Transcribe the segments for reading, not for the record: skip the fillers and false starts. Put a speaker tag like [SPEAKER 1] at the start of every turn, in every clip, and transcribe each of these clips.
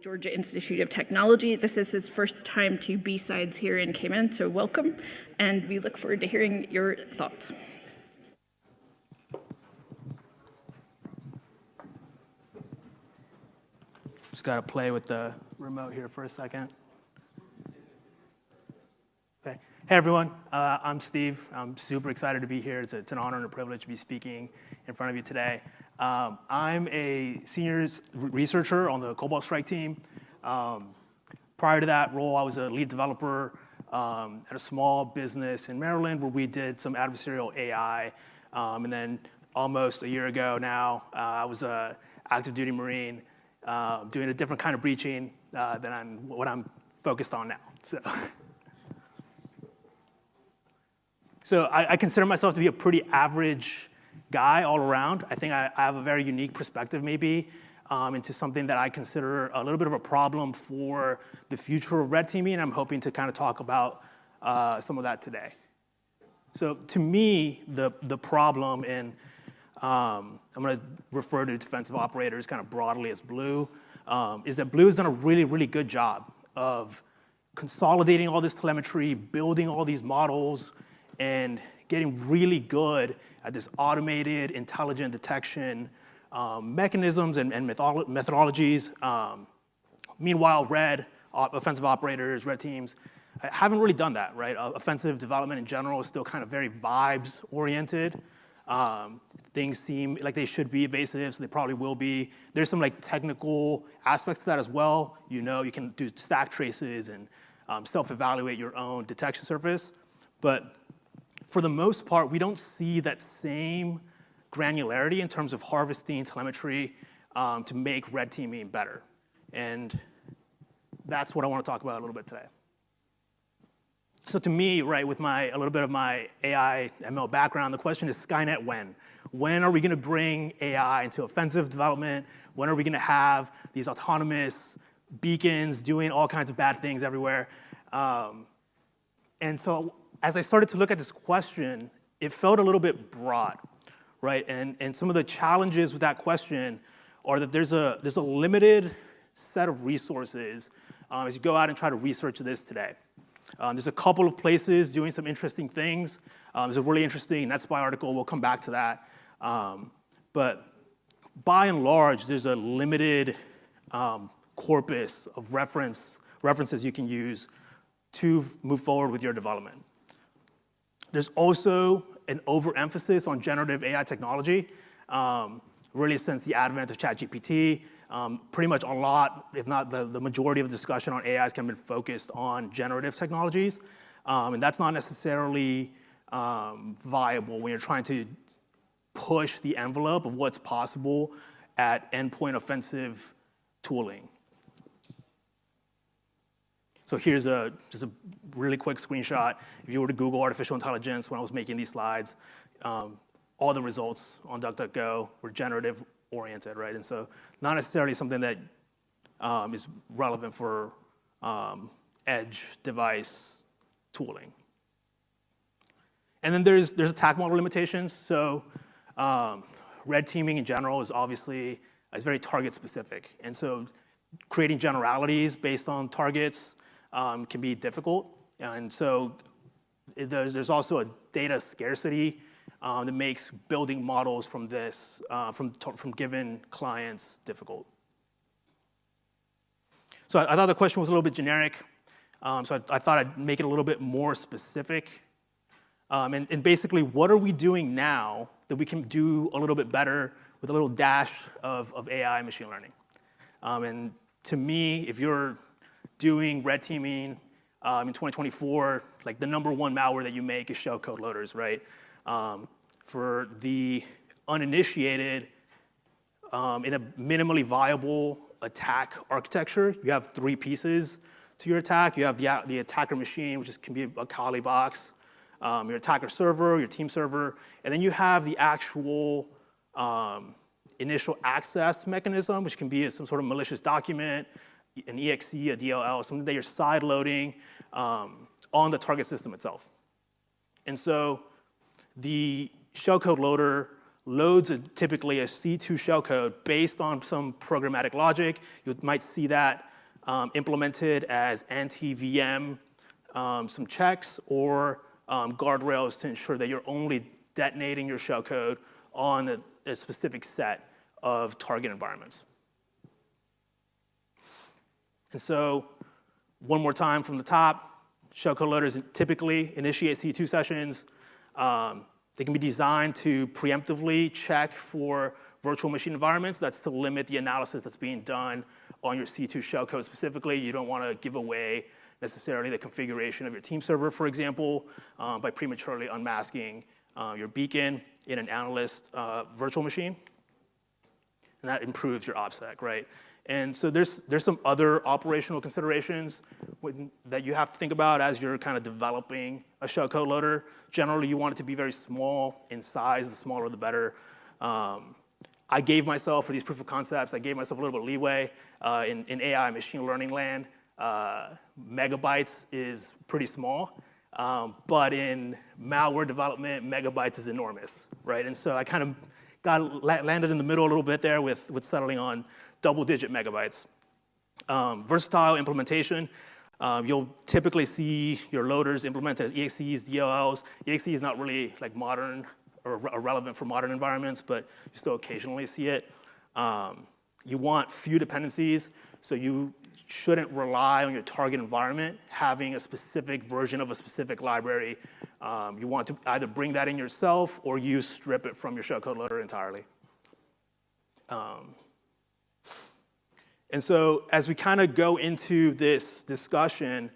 [SPEAKER 1] Georgia Institute of Technology. This is his first time to BSides here in Cayman, so welcome, and we look forward to hearing your thoughts.
[SPEAKER 2] Just got to play with the remote here for a second. Okay. Hey, everyone. I'm Steve. I'm super excited to be here. It's an honor and a privilege to be speaking in front of you today. I'm a senior researcher on the Cobalt Strike team. Prior to that role, I was a lead developer at a small business in Maryland where we did some adversarial AI. And then almost a year ago now, I was an active duty Marine doing a different kind of breaching than what I'm focused on now. So I consider myself to be a pretty average guy all around. I think I have a very unique perspective maybe into something that I consider a little bit of a problem for the future of red teaming, and I'm hoping to kind of talk about some of that today. So to me, the problem, and I'm going to refer to defensive operators kind of broadly as Blue, is that Blue has done a really, really good job of consolidating all this telemetry, building all these models, and getting really good at this automated, intelligent detection mechanisms and methodologies. Meanwhile, red offensive operators, red teams, haven't really done that, right? Offensive development in general is still kind of very vibes-oriented. Things seem like they should be evasive, so they probably will be. There's some like technical aspects to that as well. You know, you can do stack traces and self-evaluate your own detection surface. But for the most part, we don't see that same granularity in terms of harvesting telemetry to make red teaming better. And that's what I want to talk about a little bit today. So to me, right, with a little bit of my AI ML background, the question is Skynet when? When are we going to bring AI into offensive development? When are we going to have these autonomous beacons doing all kinds of bad things everywhere? And so as I started to look at this question, it felt a little bit broad, right? And some of the challenges with that question are that there's a limited set of resources as you go out and try to research this today. There's a couple of places doing some interesting things. There's a really interesting NetSpy article. We'll come back to that. But by and large, there's a limited corpus of references you can use to move forward with your development. There's also an overemphasis on generative AI technology, really since the advent of ChatGPT. Pretty much a lot, if not the majority of the discussion on AI has kind of been focused on generative technologies. And that's not necessarily viable when you're trying to push the envelope of what's possible at endpoint offensive tooling. So here's just a really quick screenshot. If you were to Google artificial intelligence when I was making these slides, all the results on DuckDuckGo were generative oriented, right? And so not necessarily something that is relevant for edge device tooling. And then there's attack model limitations. So red teaming in general is obviously very target specific. And so creating generalities based on targets can be difficult. And so there's also a data scarcity that makes building models from this, from given clients, difficult. So I thought the question was a little bit generic. So I thought I'd make it a little bit more specific. And basically, what are we doing now that we can do a little bit better with a little dash of AI and machine learning? And to me, if you're doing red teaming in 2024, like the number one malware that you make is shellcode loaders, right? For the uninitiated, in a minimally viable attack architecture, you have three pieces to your attack. You have the attacker machine, which can be a Kali box, your attacker server, your team server, and then you have the actual initial access mechanism, which can be some sort of malicious document, an exe, a DLL, something that you're side loading on the target system itself. And so the shellcode loader loads typically a C2 shellcode based on some programmatic logic. You might see that implemented as anti-VM, some checks, or guardrails to ensure that you're only detonating your shellcode on a specific set of target environments. And so, one more time from the top, shellcode loaders typically initiate C2 sessions. They can be designed to preemptively check for virtual machine environments. That's to limit the analysis that's being done on your C2 shellcode specifically. You don't want to give away necessarily the configuration of your team server, for example, by prematurely unmasking your beacon in an analyst virtual machine. And that improves your OPSEC, right? And so there's some other operational considerations that you have to think about as you're kind of developing a shellcode loader. Generally, you want it to be very small in size. The smaller, the better. I gave myself, for these proof of concepts, I gave myself a little bit of leeway. In AI machine learning land, megabytes is pretty small. But in malware development, megabytes is enormous, right? And so I kind of landed in the middle a little bit there with settling on double-digit megabytes. Versatile implementation. You'll typically see your loaders implemented as EXEs, DLLs. EXE is not really like modern or relevant for modern environments, but you still occasionally see it. You want few dependencies, so you shouldn't rely on your target environment having a specific version of a specific library. You want to either bring that in yourself or you strip it from your shellcode loader entirely. And so as we kind of go into this discussion,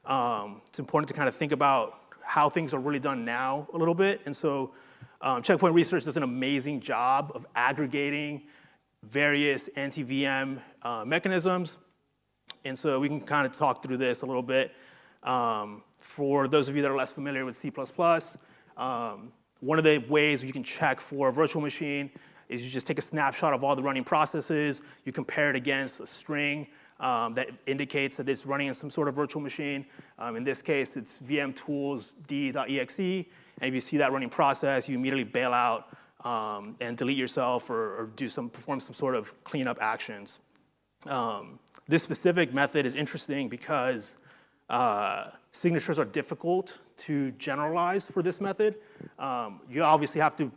[SPEAKER 2] it's important to kind of think about how things are really done now a little bit. And so Checkpoint Research does an amazing job of aggregating various anti-VM mechanisms. And so we can kind of talk through this a little bit. For those of you that are less familiar with C++, one of the ways you can check for a virtual machine is you just take a snapshot of all the running processes. You compare it against a string that indicates that it's running in some sort of virtual machine. In this case, it's vmtools d.exe. And if you see that running process, you immediately bail out and delete yourself or perform some sort of cleanup actions. This specific method is interesting because signatures are difficult to generalize for this method. You obviously have to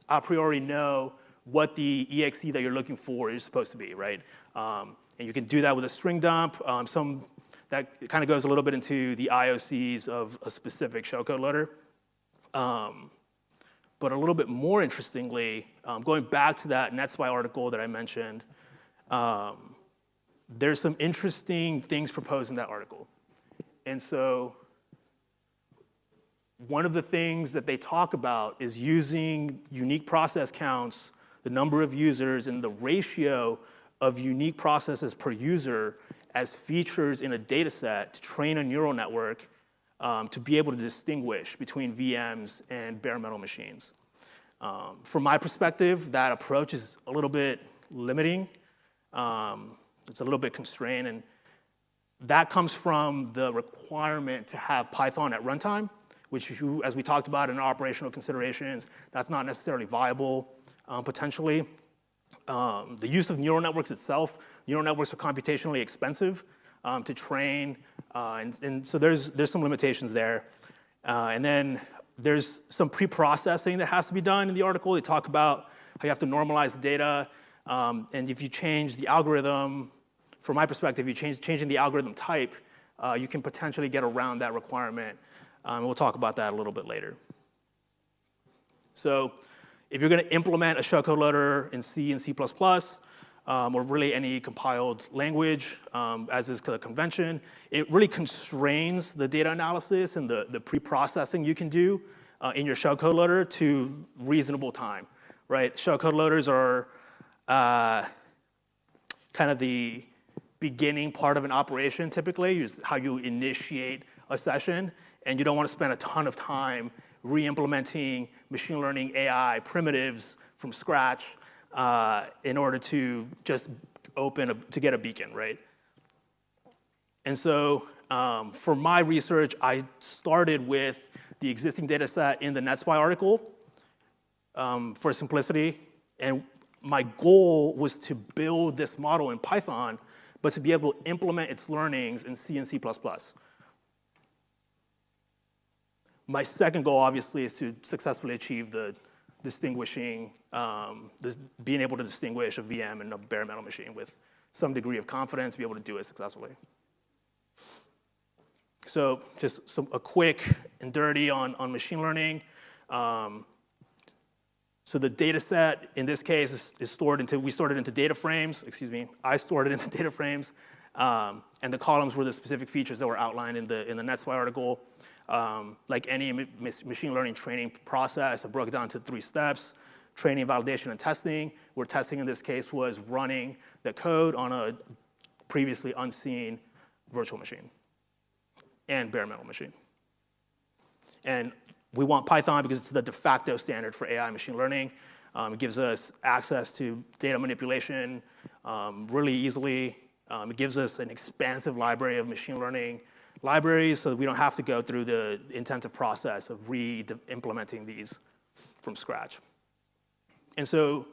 [SPEAKER 2] a priori know what the exe that you're looking for is supposed to be, right? And you can do that with a string dump. That kind of goes a little bit into the IOCs of a specific shellcode loader. But a little bit more interestingly, going back to that NetSpy article that I mentioned, there's some interesting things proposed in that article. And so one of the things that they talk about is using unique process counts, the number of users, and the ratio of unique processes per user as features in a data set to train a neural network to be able to distinguish between VMs and bare metal machines. From my perspective, that approach is a little bit limiting. It's a little bit constrained, and that comes from the requirement to have Python at runtime, which, as we talked about in our operational considerations, that's not necessarily viable potentially. The use of neural networks itself, neural networks are computationally expensive to train, and so there's some limitations there. And then there's some pre-processing that has to be done in the article. They talk about how you have to normalize the data, and if you change the algorithm, from my perspective, if you changing the algorithm type, you can potentially get around that requirement. And we'll talk about that a little bit later. So if you're going to implement a shellcode loader in C and C++, or really any compiled language, as is the convention, it really constrains the data analysis and the pre-processing you can do in your shellcode loader to reasonable time, right? Shellcode loaders are kind of the beginning part of an operation typically, is how you initiate a session, and you don't want to spend a ton of time re-implementing machine learning AI primitives from scratch in order to just to get a beacon, right? And so for my research, I started with the existing data set in the NetSpy article. for simplicity. And my goal was to build this model in Python, but to be able to implement its learnings in C and C++. My second goal, obviously, is to successfully achieve the distinguishing, being able to distinguish a VM and a bare metal machine with some degree of confidence, be able to do it successfully. So just a quick and dirty on machine learning. So the data set, in this case, is stored into, we stored it into data frames, excuse me, I stored it into data frames, and the columns were the specific features that were outlined in the NetSpy article. Like any machine learning training process, I broke it down into 3 steps: training, validation, and testing, where testing in this case was running the code on a previously unseen virtual machine and bare metal machine. And we want Python because it's the de facto standard for AI machine learning. It gives us access to data manipulation really easily. It gives us an expansive library of machine learning libraries so that we don't have to go through the intensive process of re-implementing these from scratch. And so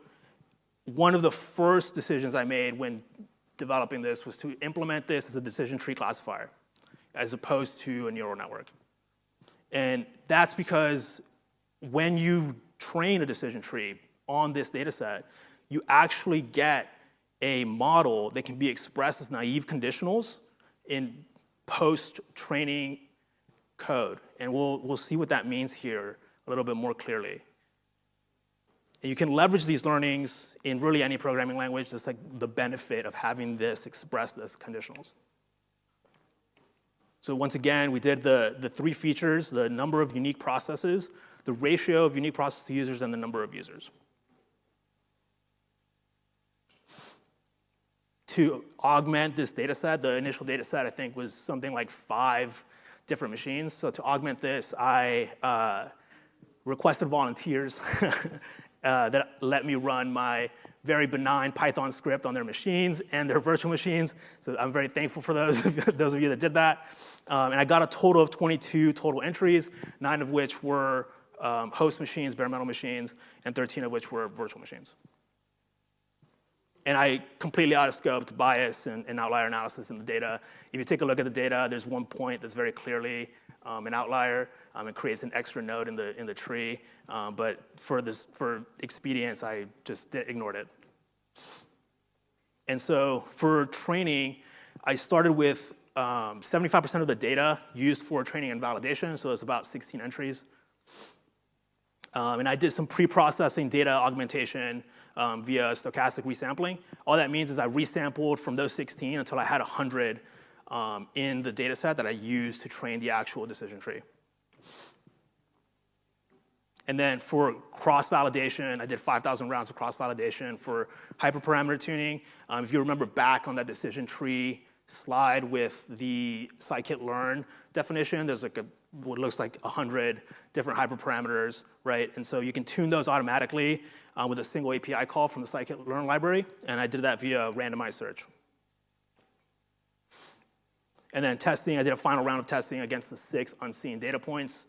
[SPEAKER 2] one of the first decisions I made when developing this was to implement this as a decision tree classifier as opposed to a neural network. And that's because when you train a decision tree on this data set, you actually get a model that can be expressed as naive conditionals in post-training code. And we'll see what that means here a little bit more clearly. And you can leverage these learnings in really any programming language. That's like the benefit of having this expressed as conditionals. So once again, we did the 3 features: the number of unique processes, the ratio of unique processes to users, and the number of users. To augment this data set, the initial data set, I think, was something like 5 different machines. So to augment this, I requested volunteers that let me run my very benign Python script on their machines and their virtual machines. So I'm very thankful for those of you that did that. And I got a total of 22 total entries, 9 of which were host machines, bare metal machines, and 13 of which were virtual machines. And I completely out-of-scoped bias and outlier analysis in the data. If you take a look at the data, there's one point that's very clearly an outlier. It creates an extra node in the tree. But for expedience, I just ignored it. And so for training, I started with 75% of the data used for training and validation, so it's about 16 entries. And I did some pre-processing data augmentation via stochastic resampling. All that means is I resampled from those 16 until I had 100 in the data set that I used to train the actual decision tree. And then for cross-validation, I did 5,000 rounds of cross-validation for hyperparameter tuning. If you remember back on that decision tree slide with the scikit-learn definition, there's like what looks like 100 different hyperparameters, right? And so you can tune those automatically with a single API call from the scikit-learn library, and I did that via randomized search. And then testing, I did a final round of testing against the 6 unseen data points,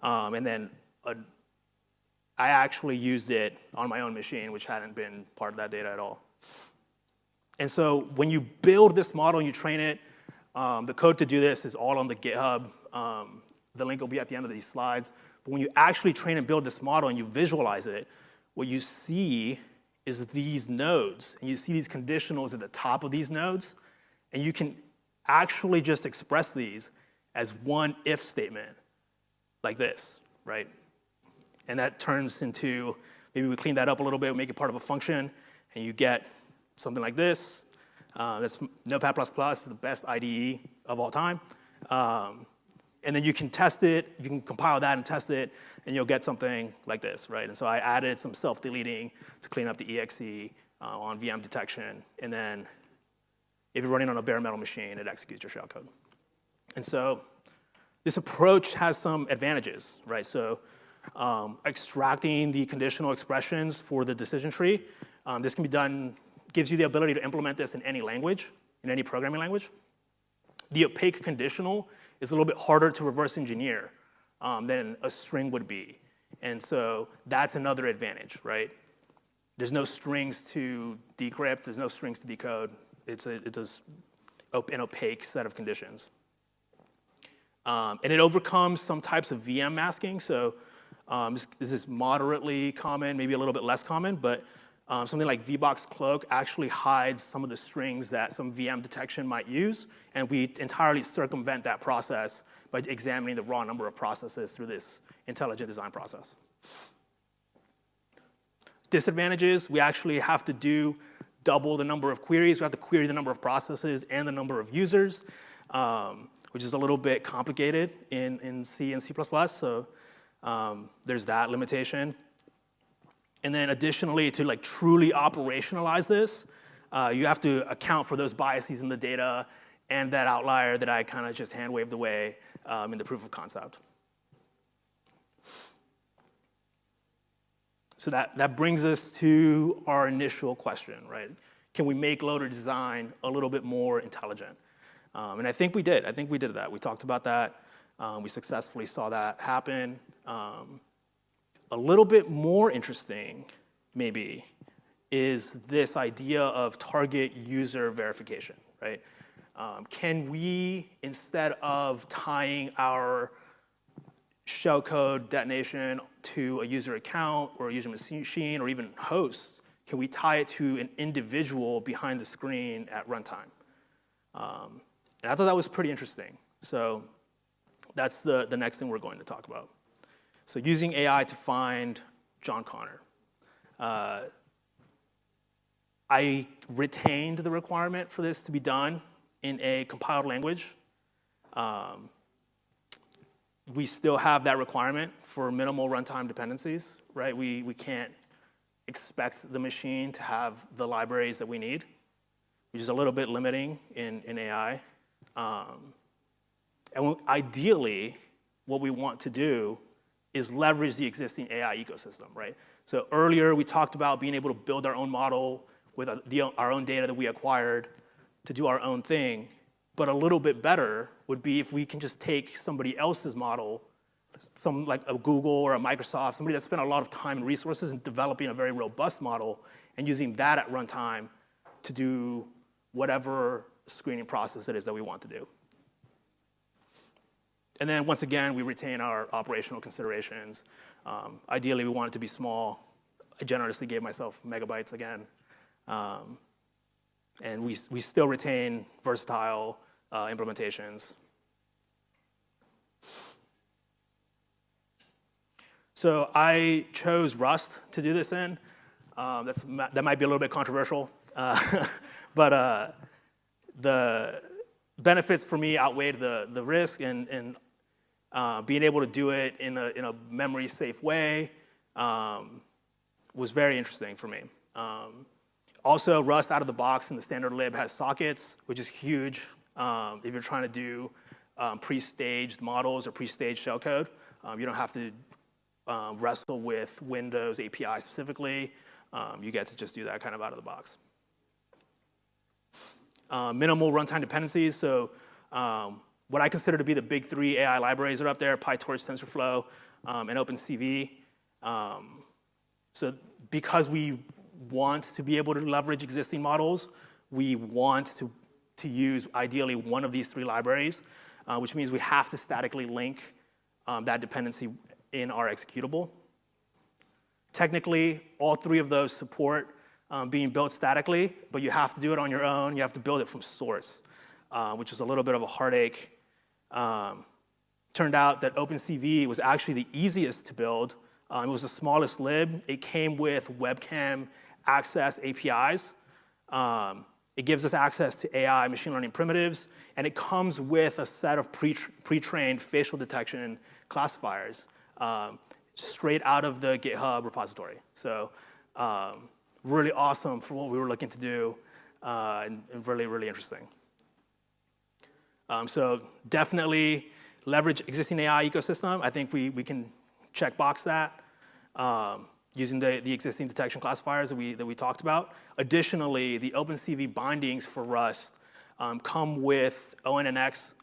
[SPEAKER 2] and then I actually used it on my own machine, which hadn't been part of that data at all. And so when you build this model and you train it, the code to do this is all on the GitHub. The link will be at the end of these slides. But when you actually train and build this model and you visualize it, what you see is these nodes. And you see these conditionals at the top of these nodes. And you can actually just express these as one if statement, like this, right? And that turns into, maybe we clean that up a little bit, make it part of a function, and you get something like this. That's Notepad++, is the best IDE of all time. And then you can test it, you can compile that and test it, and you'll get something like this, right? And so I added some self-deleting to clean up the exe on VM detection. And then if you're running on a bare metal machine, it executes your shellcode. And so this approach has some advantages, right? So extracting the conditional expressions for the decision tree, this can be done, gives you the ability to implement this in any language, in any programming language. The opaque conditional is a little bit harder to reverse engineer than a string would be. And so that's another advantage, right? There's no strings to decrypt. There's no strings to decode. It's an opaque set of conditions. And it overcomes some types of VM masking. So this is moderately common, maybe a little bit less common, but something like VBox Cloak actually hides some of the strings that some VM detection might use, and we entirely circumvent that process by examining the raw number of processes through this intelligent design process. Disadvantages, we actually have to do double the number of queries. We have to query the number of processes and the number of users, which is a little bit complicated in C and C++, so there's that limitation. And then additionally, to like truly operationalize this, you have to account for those biases in the data and that outlier that I kind of just hand waved away in the proof of concept. So that brings us to our initial question, right? Can we make loader design a little bit more intelligent? And I think we did. I think we did that. We talked about that. We successfully saw that happen. A little bit more interesting, maybe, is this idea of target user verification, right? Can we, instead of tying our shellcode detonation to a user account or a user machine or even host, can we tie it to an individual behind the screen at runtime? And I thought that was pretty interesting. So that's the next thing we're going to talk about. So using AI to find John Connor. I retained the requirement for this to be done in a compiled language. We still have that requirement for minimal runtime dependencies, right? We can't expect the machine to have the libraries that we need, which is a little bit limiting in AI. And ideally, what we want to do is leverage the existing AI ecosystem, right? So earlier, we talked about being able to build our own model with our own data that we acquired to do our own thing. But a little bit better would be if we can just take somebody else's model, some like a Google or a Microsoft, somebody that spent a lot of time and resources in developing a very robust model and using that at runtime to do whatever screening process it is that we want to do. And then once again, we retain our operational considerations. Ideally, we want it to be small. I generously gave myself megabytes again. And we still retain versatile implementations. So I chose Rust to do this in. That might be a little bit controversial. But the benefits for me outweighed the risk, and being able to do it in a memory-safe way was very interesting for me. Also, Rust out of the box in the standard lib has sockets, which is huge if you're trying to do pre-staged models or pre-staged shellcode. You don't have to wrestle with Windows API specifically. You get to just do that kind of out of the box. Minimal runtime dependencies. So what I consider to be the big three AI libraries are up there: PyTorch, TensorFlow, and OpenCV. So because we want to be able to leverage existing models, we want to use ideally one of these three libraries, which means we have to statically link that dependency in our executable. Technically, all three of those support being built statically, but you have to do it on your own. You have to build it from source, which was a little bit of a heartache. Turned out that OpenCV was actually the easiest to build. It was the smallest lib. It came with webcam access APIs. It gives us access to AI machine learning primitives, and it comes with a set of pre-trained facial detection classifiers straight out of the GitHub repository. So really awesome for what we were looking to do, and really, really interesting. So definitely leverage existing AI ecosystem. I think we can checkbox that using the existing detection classifiers that we talked about. Additionally, the OpenCV bindings for Rust come with ONNX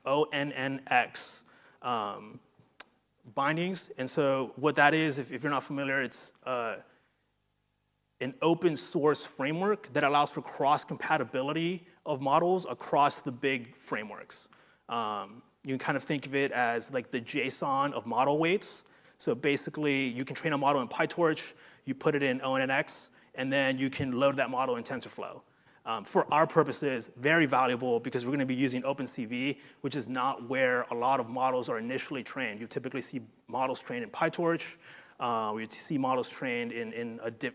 [SPEAKER 2] bindings. And so what that is, if you're not familiar, it's an open source framework that allows for cross-compatibility of models across the big frameworks. You can kind of think of it as like the JSON of model weights. So basically, you can train a model in PyTorch, you put it in ONNX, and then you can load that model in TensorFlow. For our purposes, very valuable because we're going to be using OpenCV, which is not where a lot of models are initially trained. You typically see models trained in PyTorch. We see models trained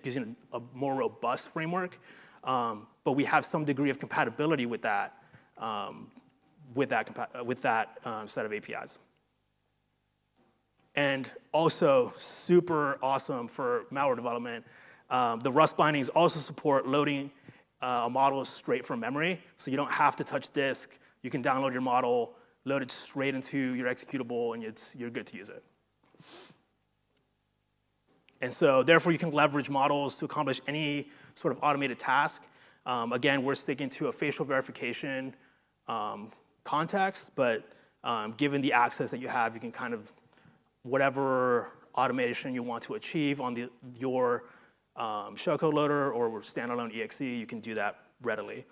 [SPEAKER 2] using a more robust framework. But we have some degree of compatibility with that, set of APIs. And also super awesome for malware development. The Rust bindings also support loading a model straight from memory, so you don't have to touch disk. You can download your model, load it straight into your executable, and you're good to use it. And so therefore, you can leverage models to accomplish any sort of automated task. Again, we're sticking to a facial verification context, but given the access that you have, you can kind of, whatever automation you want to achieve on your shellcode loader or standalone EXE, you can do that readily.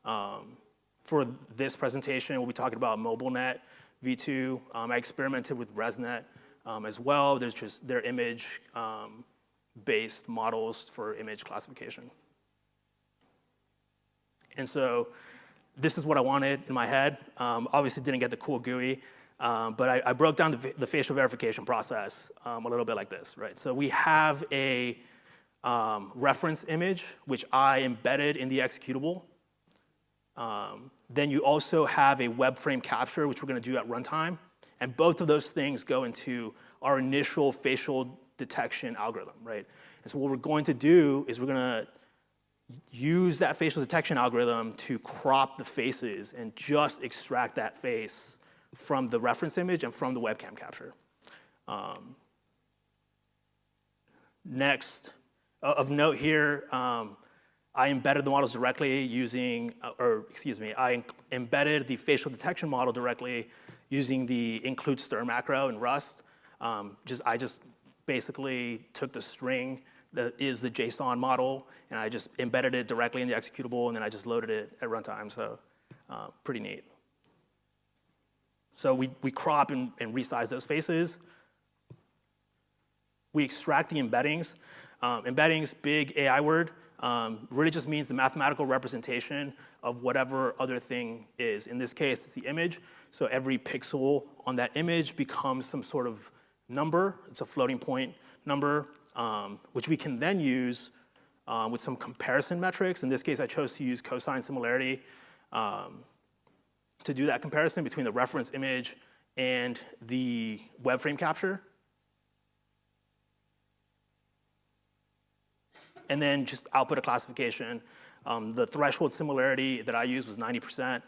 [SPEAKER 2] For this presentation, we'll be talking about MobileNet v2. I experimented with ResNet as well. There's just their image-based models for image classification. And so this is what I wanted in my head. Obviously didn't get the cool GUI, but I broke down the facial verification process a little bit like this, right? So we have a reference image, which I embedded in the executable. Then you also have a web frame capture, which we're going to do at runtime. And both of those things go into our initial facial detection algorithm, right? And so what we're going to do is we're going to use that facial detection algorithm to crop the faces and just extract that face from the reference image and from the webcam capture. Next, of note here, I embedded the models directly using, I embedded the facial detection model directly using the include stir macro in Rust. I just basically took the string that is the JSON model, and I just embedded it directly in the executable, and then I just loaded it at runtime, so pretty neat. So we crop and resize those faces. We extract the embeddings. Embeddings, big AI word, really just means the mathematical representation of whatever other thing is. In this case, it's the image. So every pixel on that image becomes some sort of number. It's a floating point number, which we can then use with some comparison metrics. In this case, I chose to use cosine similarity to do that comparison between the reference image and the web frame capture. And then just output a classification. The threshold similarity that I used was 90%.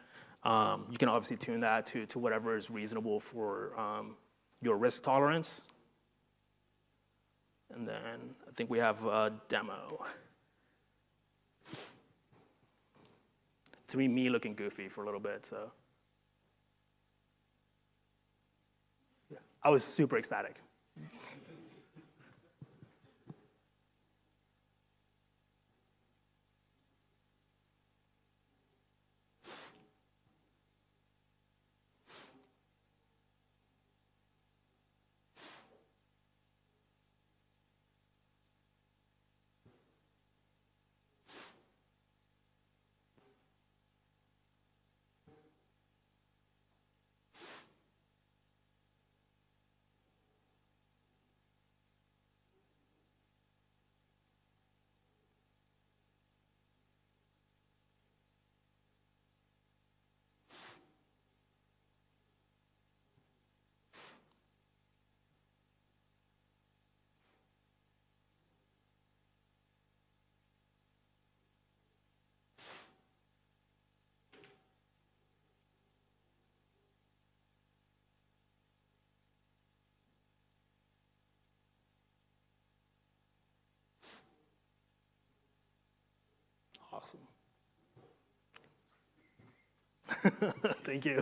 [SPEAKER 2] You can obviously tune that to whatever is reasonable for your risk tolerance. And then I think we have a demo. To me looking goofy for a little bit, so. Yeah, I was super ecstatic. Awesome. Thank you.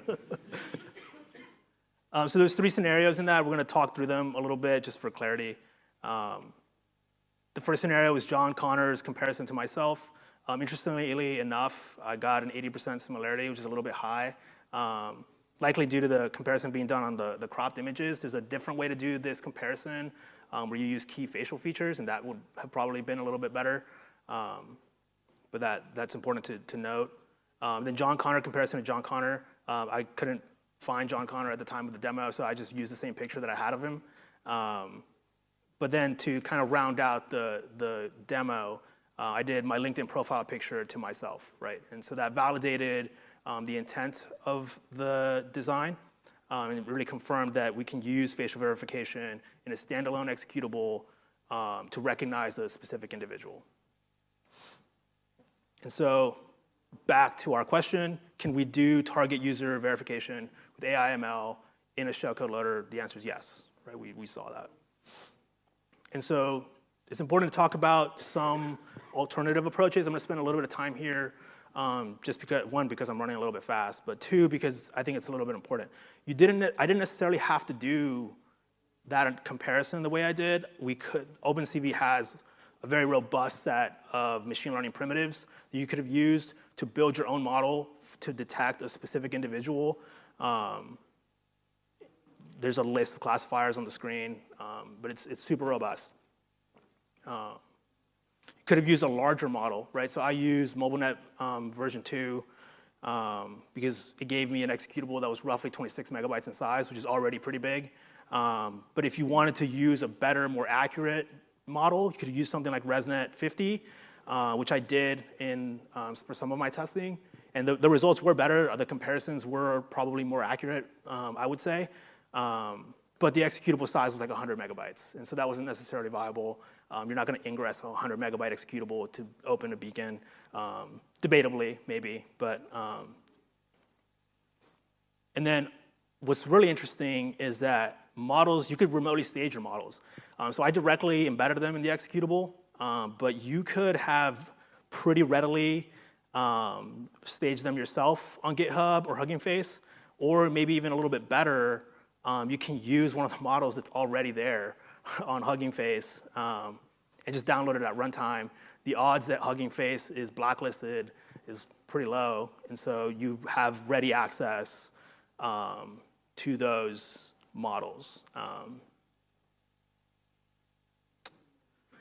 [SPEAKER 2] So there's 3 scenarios in that. We're going to talk through them a little bit just for clarity. The first scenario is John Connor's comparison to myself. Interestingly enough, I got an 80% similarity, which is a little bit high. Likely due to the comparison being done on the cropped images. There's a different way to do this comparison where you use key facial features, and that would have probably been a little bit better. But that's important to note. Then John Connor comparison to John Connor. I couldn't find John Connor at the time of the demo, so I just used the same picture that I had of him. But then to kind of round out the demo, I did my LinkedIn profile picture to myself, right? And so that validated the intent of the design, and it really confirmed that we can use facial verification in a standalone executable to recognize a specific individual. And so back to our question, can we do target user verification with AI/ML in a shellcode loader? The answer is yes, right? We saw that. And so it's important to talk about some alternative approaches. I'm going to spend a little bit of time here just because, 1, because I'm running a little bit fast, but 2, because I think it's a little bit important. I didn't necessarily have to do that comparison the way I did. OpenCV has a very robust set of machine learning primitives that you could have used to build your own model to detect a specific individual. There's a list of classifiers on the screen, but it's super robust. You could have used a larger model, right? So I used MobileNet version 2 because it gave me an executable that was roughly 26 megabytes in size, which is already pretty big. But if you wanted to use a better, more accurate model, you could use something like ResNet 50, which I did for some of my testing. And the results were better. The comparisons were probably more accurate, I would say. But the executable size was like 100 megabytes. And so that wasn't necessarily viable. You're not going to ingress a 100 megabyte executable to open a beacon. Debatably, maybe. And then what's really interesting is that models, you could remotely stage your models. So I directly embedded them in the executable, but you could have pretty readily staged them yourself on GitHub or Hugging Face, or maybe even a little bit better, you can use one of the models that's already there on Hugging Face and just download it at runtime. The odds that Hugging Face is blacklisted is pretty low, and so you have ready access to those models.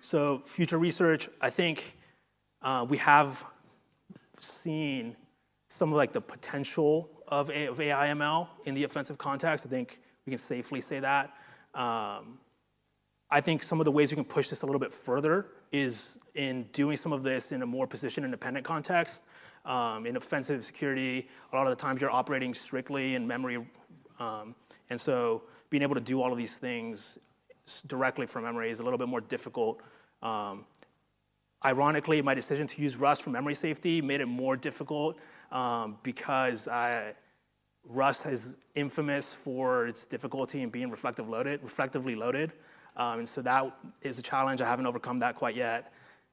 [SPEAKER 2] So future research, I think we have seen some of like the potential of AI/ML in the offensive context. I think we can safely say that. I think some of the ways we can push this a little bit further is in doing some of this in a more position-independent context. In offensive security, a lot of the times you're operating strictly in memory. And so being able to do all of these things directly from memory is a little bit more difficult. Ironically, my decision to use Rust for memory safety made it more difficult because Rust is infamous for its difficulty in being reflectively loaded. And so that is a challenge. I haven't overcome that quite yet.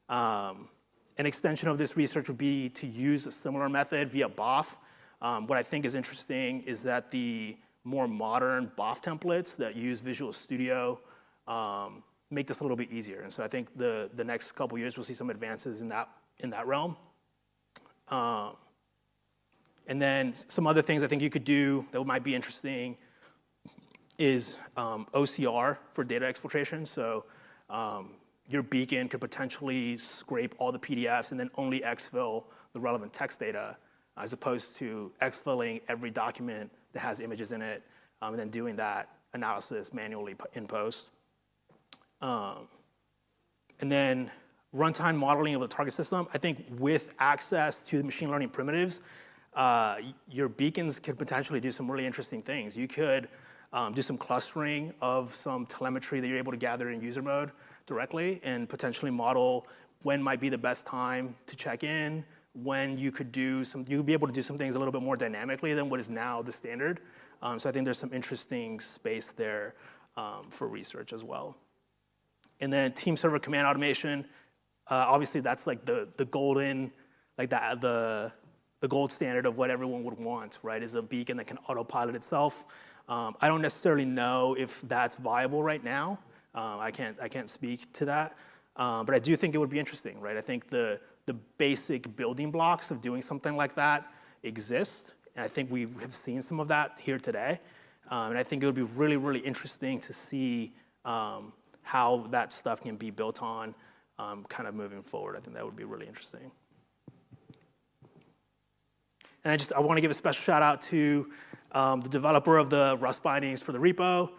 [SPEAKER 2] An extension of this research would be to use a similar method via BOF. What I think is interesting is that the more modern BOF templates that use Visual Studio make this a little bit easier. And so I think the next couple years we'll see some advances in that realm. And then some other things I think you could do that might be interesting is OCR for data exfiltration. So your beacon could potentially scrape all the PDFs and then only exfil the relevant text data, as opposed to exfilling every document that has images in it, and then doing that analysis manually in post. And then runtime modeling of the target system. I think with access to the machine learning primitives, your beacons could potentially do some really interesting things. You could do some clustering of some telemetry that you're able to gather in user mode directly and potentially model when might be the best time to check in, when you could be able to do some things a little bit more dynamically than what is now the standard. So I think there's some interesting space there for research as well. And then team server command automation, obviously that's like the golden, like the gold standard of what everyone would want, right? Is a beacon that can autopilot itself. I don't necessarily know if that's viable right now. I can't speak to that, but I do think it would be interesting, right? I think the basic building blocks of doing something like that exist, and I think we have seen some of that here today. And I think it would be really, really interesting to see how that stuff can be built on kind of moving forward. I think that would be really interesting. And I want to give a special shout out to the developer of the Rust bindings for the repo,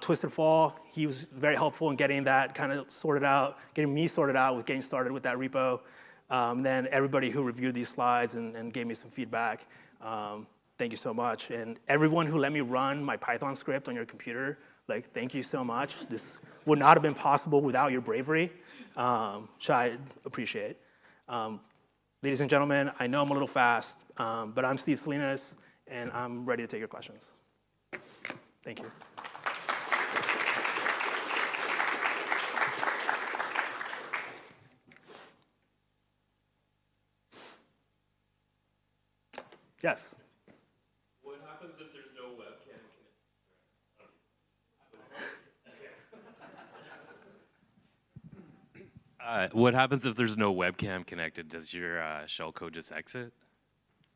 [SPEAKER 2] Twisted Fall. He was very helpful in getting that kind of sorted out, getting me sorted out with getting started with that repo. Then everybody who reviewed these slides and gave me some feedback. Thank you so much. And everyone who let me run my Python script on your computer, like, thank you so much. This would not have been possible without your bravery, which I appreciate. Ladies and gentlemen, I know I'm a little fast, but I'm Steve Salinas, and I'm ready to take your questions. Thank you. Yes?
[SPEAKER 3] What happens if there's no webcam connected? What happens if there's no webcam connected? Does your shellcode just exit?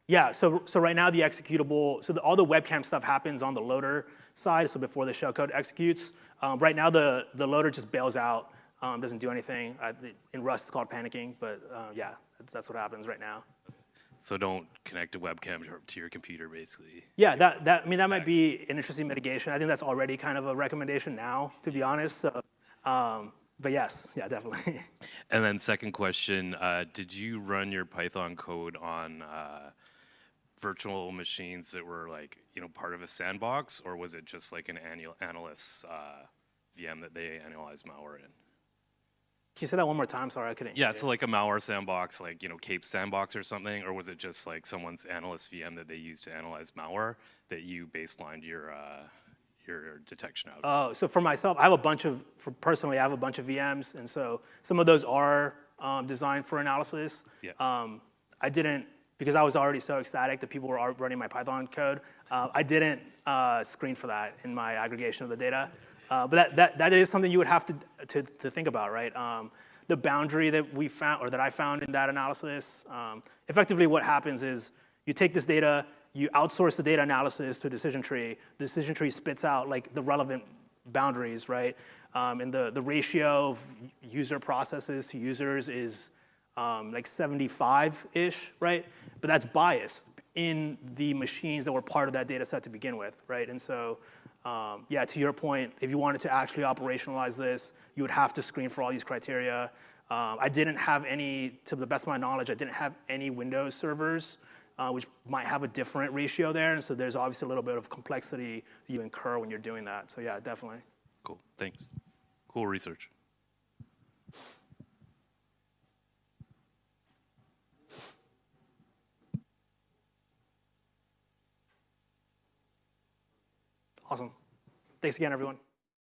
[SPEAKER 2] Yeah, so right now the executable, so all the webcam stuff happens on the loader side, so before the shellcode executes. Right now the loader just bails out, doesn't do anything. In Rust it's called panicking, but yeah, that's what happens right now.
[SPEAKER 3] So don't connect a webcam to your computer, basically.
[SPEAKER 2] Yeah, that might be an interesting mitigation. I think that's already kind of a recommendation now, to be honest. So, but yes, yeah, definitely.
[SPEAKER 3] And then second question, did you run your Python code on virtual machines that were like, part of a sandbox, or was it just like an analyst VM that they analyzed malware in?
[SPEAKER 2] Can you say that one more time? Sorry, I couldn't hear
[SPEAKER 3] Yeah,
[SPEAKER 2] you.
[SPEAKER 3] so like a malware sandbox, like, Cape Sandbox or something, or was it just like someone's analyst VM that they used to analyze malware that you baselined your detection out of?
[SPEAKER 2] Oh, so for myself, personally, I have a bunch of VMs, and so some of those are designed for analysis.
[SPEAKER 3] Yeah.
[SPEAKER 2] I didn't, because I was already so ecstatic that people were running my Python code, I didn't screen for that in my aggregation of the data. But that is something you would have to think about, right? The boundary that we found, or that I found in that analysis, effectively what happens is you take this data, you outsource the data analysis to a decision tree. The decision tree spits out like the relevant boundaries, right? And the ratio of user processes to users is like 75-ish, right? But that's biased in the machines that were part of that data set to begin with, right? And so, yeah, to your point, if you wanted to actually operationalize this, you would have to screen for all these criteria. I didn't have any, to the best of my knowledge, I didn't have any Windows servers, which might have a different ratio there. And so there's obviously a little bit of complexity you incur when you're doing that. So yeah, definitely.
[SPEAKER 3] Cool, thanks. Cool research.
[SPEAKER 2] Awesome. Thanks again, everyone.